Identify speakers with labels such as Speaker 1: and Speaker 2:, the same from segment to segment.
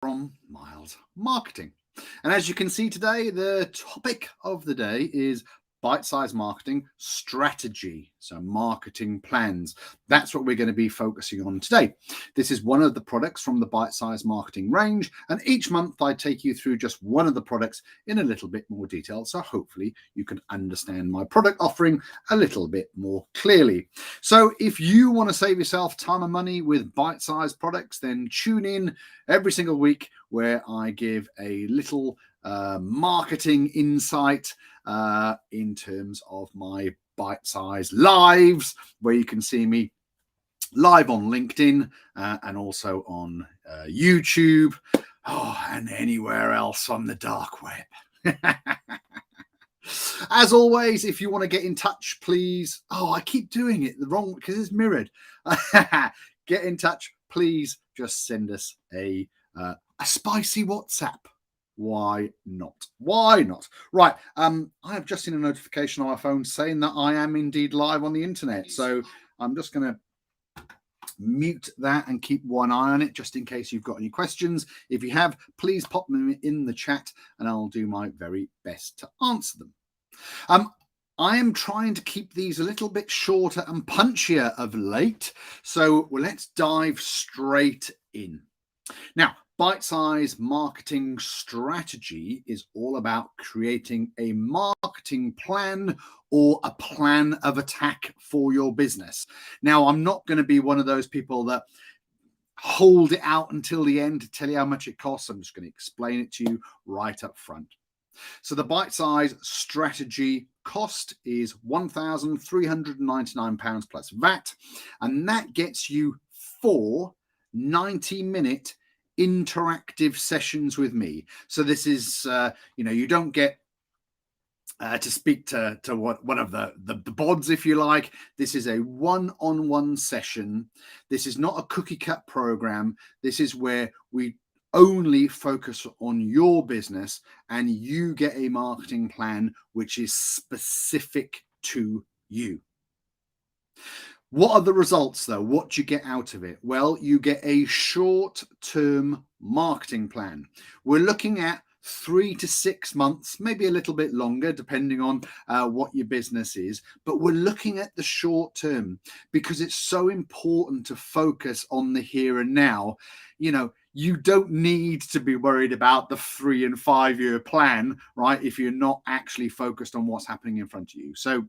Speaker 1: from Mild Marketing. And as you can see today, the topic of the day is bite-sized marketing strategy. So marketing plans. That's what we're going to be focusing on today. This is one of the products from the bite-sized marketing range. And each month I take you through just one of the products in a little bit more detail. So hopefully you can understand my product offering a little bit more clearly. So if you want to save yourself time and money with bite-sized products, then tune in every single week where I give a little marketing insight in terms of my bite-sized lives, where you can see me live on LinkedIn and also on YouTube and anywhere else on the dark web. As always, if you want to get in touch, please. I keep doing it the wrong because it's mirrored. Get in touch, please. Just send us a spicy WhatsApp. Why not? Why not? Right. I have just seen a notification on my phone saying that I am indeed live on the internet. So I'm just going to mute that and keep one eye on it just in case you've got any questions. If you have, please pop them in the chat and I'll do my very best to answer them. I am trying to keep these a little bit shorter and punchier of late. So let's dive straight in. Now, bite-sized marketing strategy is all about creating a marketing plan or a plan of attack for your business. Now, I'm not going to be one of those people that hold it out until the end to tell you how much it costs. I'm just going to explain it to you right up front. So the bite-sized strategy cost is £1,399 plus VAT, and that gets you 4 90-minute interactive sessions with me. So this is, you don't get to speak to one of the bods, if you like. This is a one-on-one session. This is not a cookie cut program. This is where we only focus on your business and you get a marketing plan which is specific to you. What are the results though? What do you get out of it? Well, you get a short-term marketing plan. We're looking at 3 to 6 months, maybe a little bit longer, depending on what your business is. But we're looking at the short term because it's so important to focus on the here and now. You don't need to be worried about the 3 and 5 year plan, right? If you're not actually focused on what's happening in front of you. So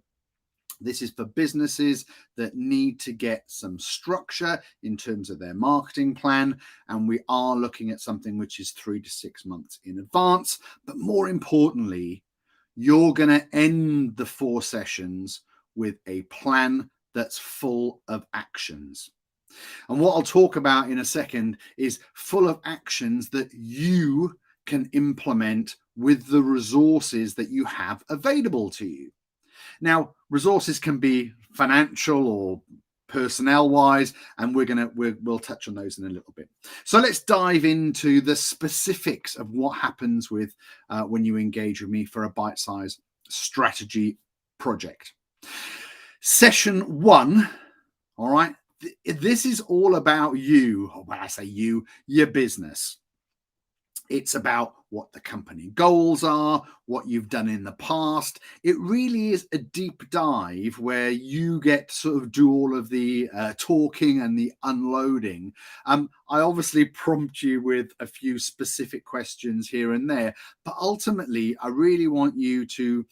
Speaker 1: this is for businesses that need to get some structure in terms of their marketing plan. And we are looking at something which is 3 to 6 months in advance. But more importantly, you're going to end the 4 sessions with a plan that's full of actions. And what I'll talk about in a second is full of actions that you can implement with the resources that you have available to you. Now, resources can be financial or personnel wise, and we'll touch on those in a little bit. So let's dive into the specifics of what happens with when you engage with me for a bite-sized strategy project. Session 1, all right, this is all about you. When I say you, your business. It's about what the company goals are, what you've done in the past. It really is a deep dive where you get to sort of do all of the talking and the unloading. I obviously prompt you with a few specific questions here and there, but ultimately I really want you to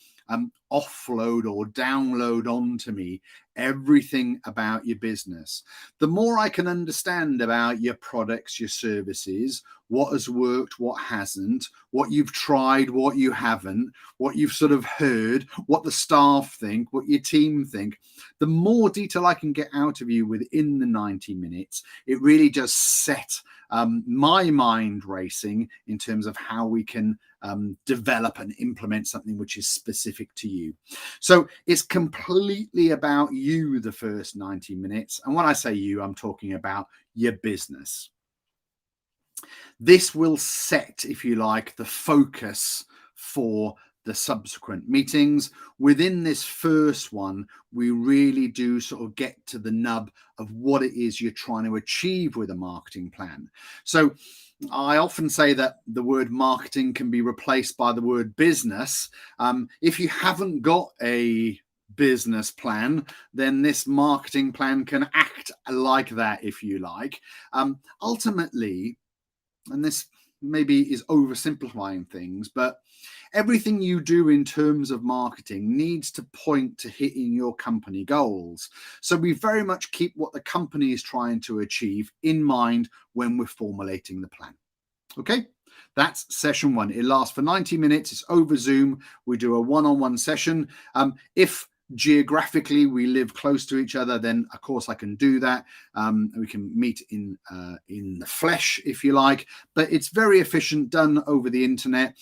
Speaker 1: offload or download onto me everything about your business. The more I can understand about your products, your services, what has worked, what hasn't, what you've tried, what you haven't, what you've sort of heard, what the staff think, what your team think, the more detail I can get out of you within the 90 minutes, it really just set my mind racing in terms of how we can develop and implement something which is specific to you. So it's completely about you the first 90 minutes. And when I say you, I'm talking about your business. This will set, if you like, the focus for the subsequent meetings. Within this first one, we really do sort of get to the nub of what it is you're trying to achieve with a marketing plan. So I often say that the word marketing can be replaced by the word business. If you haven't got a business plan, then this marketing plan can act like that, if you like. Ultimately, and this maybe is oversimplifying things, but everything you do in terms of marketing needs to point to hitting your company goals. So we very much keep what the company is trying to achieve in mind when we're formulating the plan. Okay, that's session one. It lasts for 90 minutes. It's over Zoom. We do a one-on-one session. If geographically we live close to each other, then of course I can do that. We can meet in the flesh, if you like, but it's very efficient, done over the internet.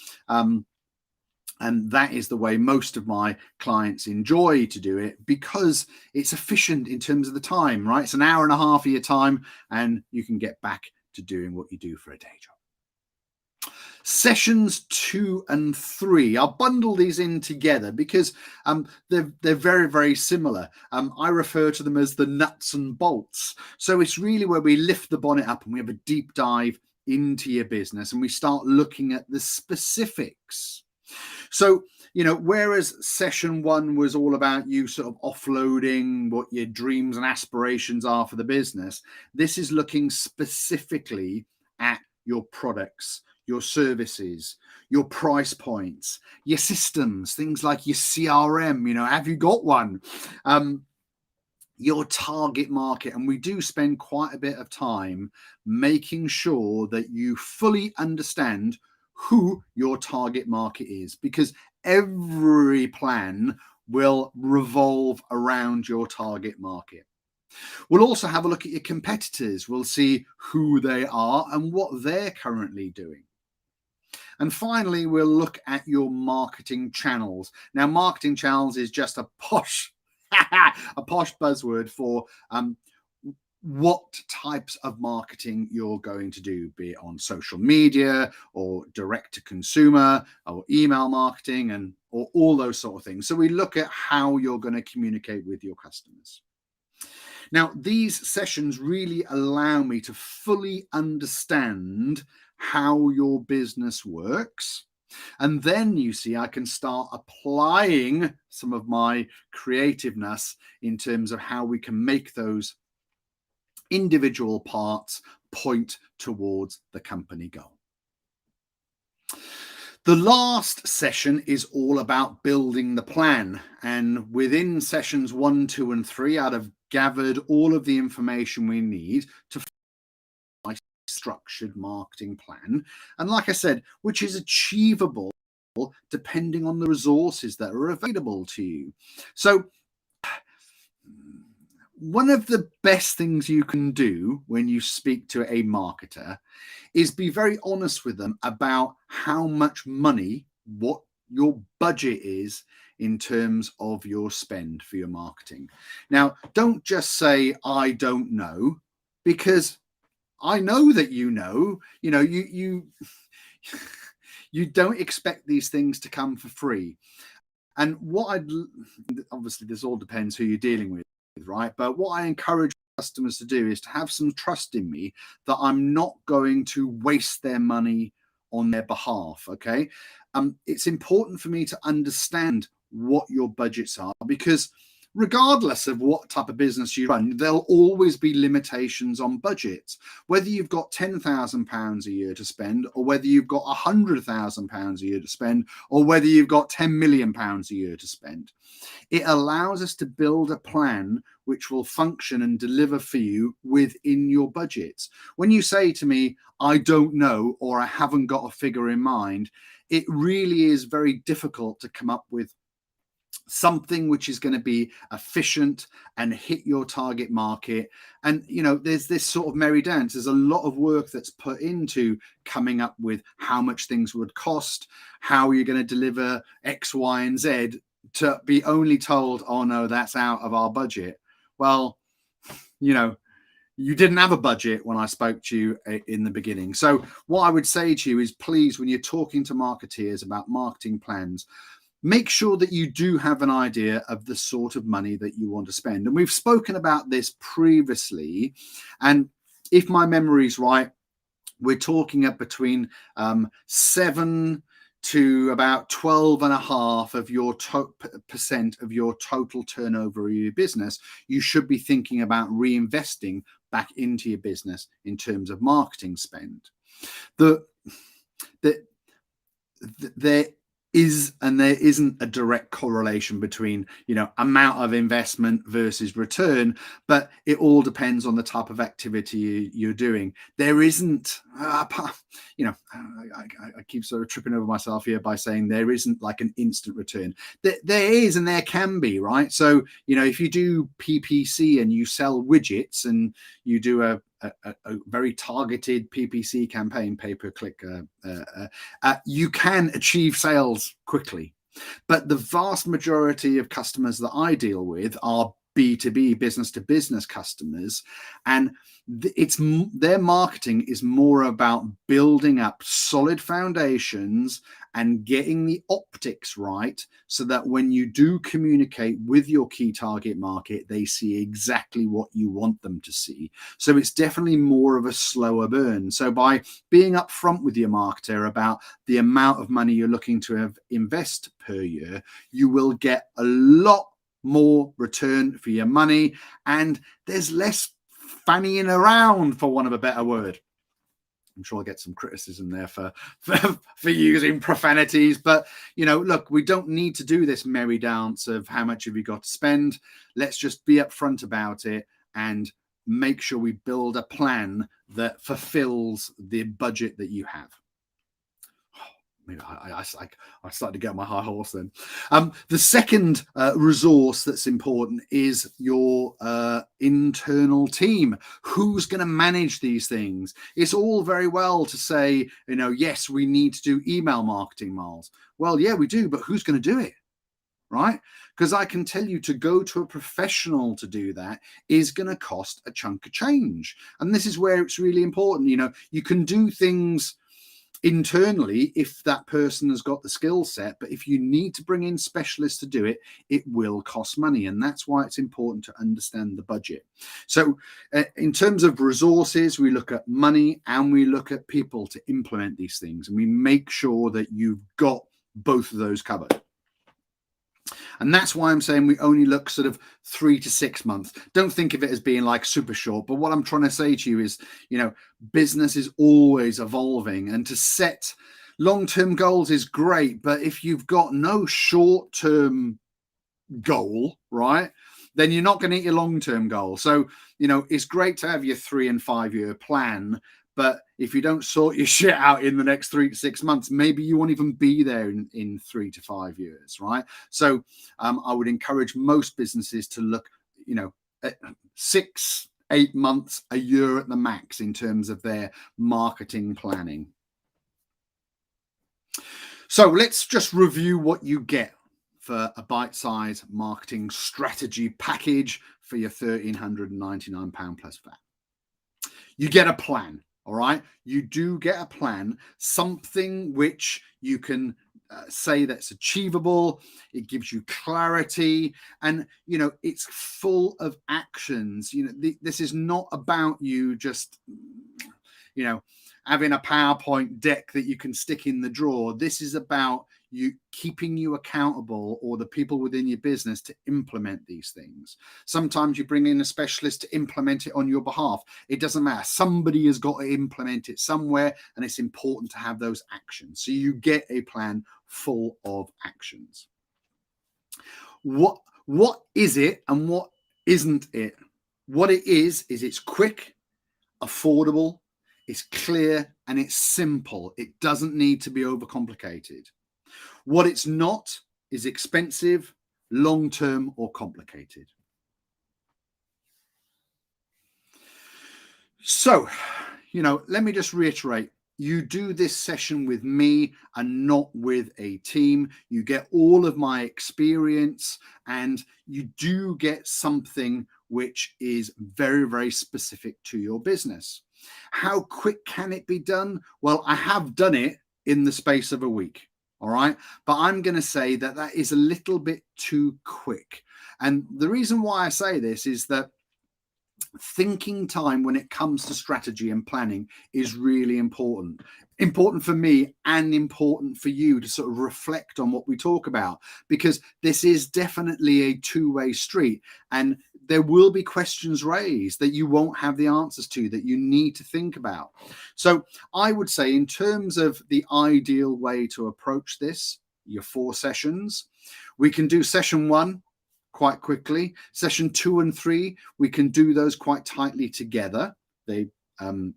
Speaker 1: And that is the way most of my clients enjoy to do it, because it's efficient in terms of the time, right? It's an hour and a half of your time and you can get back to doing what you do for a day job. Sessions 2 and 3, I'll bundle these in together because they're very, very similar. I refer to them as the nuts and bolts. So it's really where we lift the bonnet up and we have a deep dive into your business and we start looking at the specifics. So, you know, whereas session 1 was all about you sort of offloading what your dreams and aspirations are for the business, this is looking specifically at your products, your services, your price points, your systems, things like your CRM, you know, have you got one? Your target market. And we do spend quite a bit of time making sure that you fully understand who your target market is, because every plan will revolve around your target market. We'll also have a look at your competitors. We'll see who they are and what they're currently doing. And finally, we'll look at your marketing channels. Now, marketing channels is just a posh buzzword for what types of marketing you're going to do, be it on social media or direct to consumer or email marketing or all those sort of things. So we look at how you're going to communicate with your customers. Now, these sessions really allow me to fully understand how your business works. And then you see, I can start applying some of my creativeness in terms of how we can make those individual parts point towards the company goal. The last session is all about building the plan. And within sessions 1, 2, and 3, I'd have gathered all of the information we need to my structured marketing plan. And like I said, which is achievable depending on the resources that are available to you. So one of the best things you can do when you speak to a marketer is be very honest with them about how much money, what your budget is in terms of your spend for your marketing. Now, don't just say, I don't know, because I know that you know, you don't expect these things to come for free. And obviously this all depends who you're dealing with, right? But what I encourage customers to do is to have some trust in me that I'm not going to waste their money on their behalf. Okay. It's important for me to understand what your budgets are, because regardless of what type of business you run, there'll always be limitations on budgets. Whether you've got £10,000 a year to spend, or whether you've got £100,000 a year to spend, or whether you've got £10 million a year to spend. It allows us to build a plan which will function and deliver for you within your budgets. When you say to me, I don't know, or I haven't got a figure in mind, it really is very difficult to come up with something which is going to be efficient and hit your target market. And there's this sort of merry dance. There's a lot of work that's put into coming up with how much things would cost, how you're going to deliver X, Y, and Z, to be only told, oh no, that's out of our budget. Well, you didn't have a budget when I spoke to you in the beginning. So what I would say to you is, please, when you're talking to marketeers about marketing plans, make sure that you do have an idea of the sort of money that you want to spend. And we've spoken about this previously. And if my memory is right, we're talking at between 7 to about 12.5% of your percent of your total turnover of your business. You should be thinking about reinvesting back into your business in terms of marketing spend. There is and there isn't a direct correlation between, amount of investment versus return, but it all depends on the type of activity you're doing. There isn't, I keep sort of tripping over myself here by saying there isn't like an instant return. There is, and there can be, right? So, if you do PPC and you sell widgets and you do a very targeted PPC campaign, pay-per-click, you can achieve sales quickly. But the vast majority of customers that I deal with are B2B, business to business customers, and their marketing is more about building up solid foundations and getting the optics right, so that when you do communicate with your key target market, they see exactly what you want them to see. So it's definitely more of a slower burn. So by being upfront with your marketer about the amount of money you're looking to invest per year, you will get a lot more return for your money, and there's less fannying around, for want of a better word. I'm sure I'll get some criticism there for using profanities, but look, we don't need to do this merry dance of how much have you got to spend. Let's just be upfront about it and make sure we build a plan that fulfills the budget that you have. Maybe I started to get on my high horse then. The second resource that's important is your internal team. Who's going to manage these things? It's all very well to say, yes, we need to do email marketing, Miles. Well, yeah, we do, but who's going to do it? Right? Because I can tell you, to go to a professional to do that is going to cost a chunk of change. And this is where it's really important. You can do things internally if that person has got the skill set, but if you need to bring in specialists to do it, it will cost money, and that's why it's important to understand the budget. So in terms of resources, we look at money and we look at people to implement these things, and we make sure that you've got both of those covered. And that's why I'm saying we only look sort of 3 to 6 months. Don't think of it as being like super short. But what I'm trying to say to you is, business is always evolving. And to set long-term goals is great. But if you've got no short-term goal, right, then you're not going to hit your long-term goal. So, it's great to have your 3 and 5 year plan. But if you don't sort your shit out in the next 3 to 6 months, maybe you won't even be there in 3 to 5 years, right? So I would encourage most businesses to look, at 6, 8 months, a year at the max in terms of their marketing planning. So let's just review what you get for a bite-sized marketing strategy package for your £1,399 plus VAT. You get a plan. All right, you do get a plan, something which you can say that's achievable. It gives you clarity, and it's full of actions. This is not about you just having a PowerPoint deck that you can stick in the drawer. This is about you keeping you accountable, or the people within your business, to implement these things. Sometimes you bring in a specialist to implement it on your behalf. It doesn't matter. Somebody has got to implement it somewhere, and it's important to have those actions. So you get a plan full of actions. What is it and what isn't it? What it is it's quick, affordable, it's clear, and it's simple. It doesn't need to be overcomplicated. What it's not is expensive, long-term, or complicated. So, let me just reiterate. You do this session with me and not with a team. You get all of my experience, and you do get something which is very, very specific to your business. How quick can it be done? Well, I have done it in the space of a week. All right. But I'm going to say that that is a little bit too quick. And the reason why I say this is that thinking time when it comes to strategy and planning is really important for me and important for you to sort of reflect on what we talk about, because this is definitely a two-way street, and there will be questions raised that you won't have the answers to, that you need to think about. So I would say, in terms of the ideal way to approach this, your 4 sessions, we can do session 1 quite quickly. Session 2 and 3, we can do those quite tightly together. They are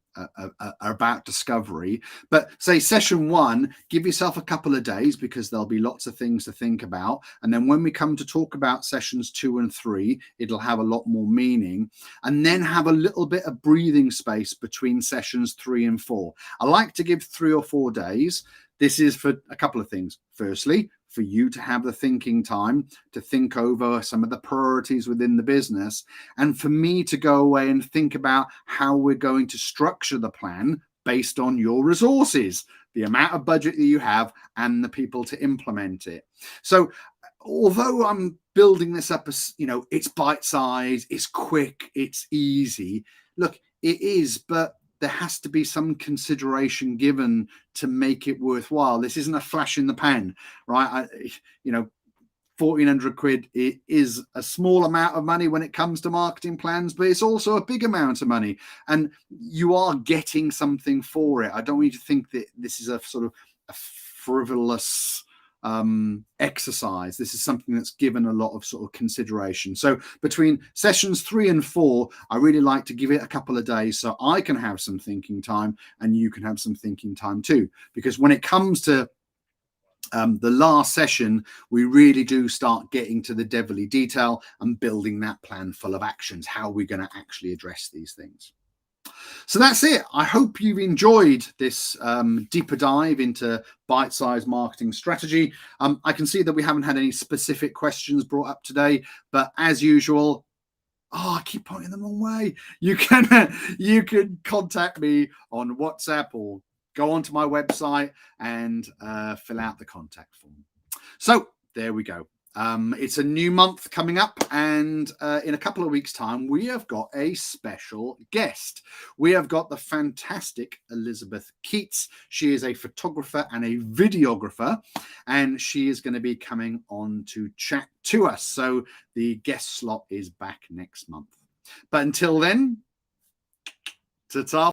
Speaker 1: about discovery. But say session 1, give yourself a couple of days, because there'll be lots of things to think about. And then when we come to talk about sessions 2 and 3, it'll have a lot more meaning. And then have a little bit of breathing space between sessions 3 and 4. I like to give 3 or 4 days. This is for a couple of things. Firstly, for you to have the thinking time to think over some of the priorities within the business, and for me to go away and think about how we're going to structure the plan based on your resources, the amount of budget that you have, and the people to implement it. So although I'm building this up as, it's bite-sized, it's quick, it's easy, look, it is, but there has to be some consideration given to make it worthwhile. This isn't a flash in the pan, right? 1,400 quid, it is a small amount of money when it comes to marketing plans, but it's also a big amount of money, and you are getting something for it. I don't want you to think that this is a sort of a frivolous exercise. This is something that's given a lot of sort of consideration. So between sessions 3 and 4, I really like to give it a couple of days so I can have some thinking time and you can have some thinking time too. Because when it comes to the last session, we really do start getting to the devilly detail and building that plan full of actions. How are we going to actually address these things? So that's it. I hope you've enjoyed this deeper dive into bite-sized marketing strategy. I can see that we haven't had any specific questions brought up today, but as usual, I keep pointing them the wrong way. You can contact me on WhatsApp or go onto my website and fill out the contact form. So there we go. It's a new month coming up, and in a couple of weeks' time, we have got a special guest. We have got the fantastic Elizabeth Keats. She is a photographer and a videographer, and she is going to be coming on to chat to us. So the guest slot is back next month. But until then, ta-ta.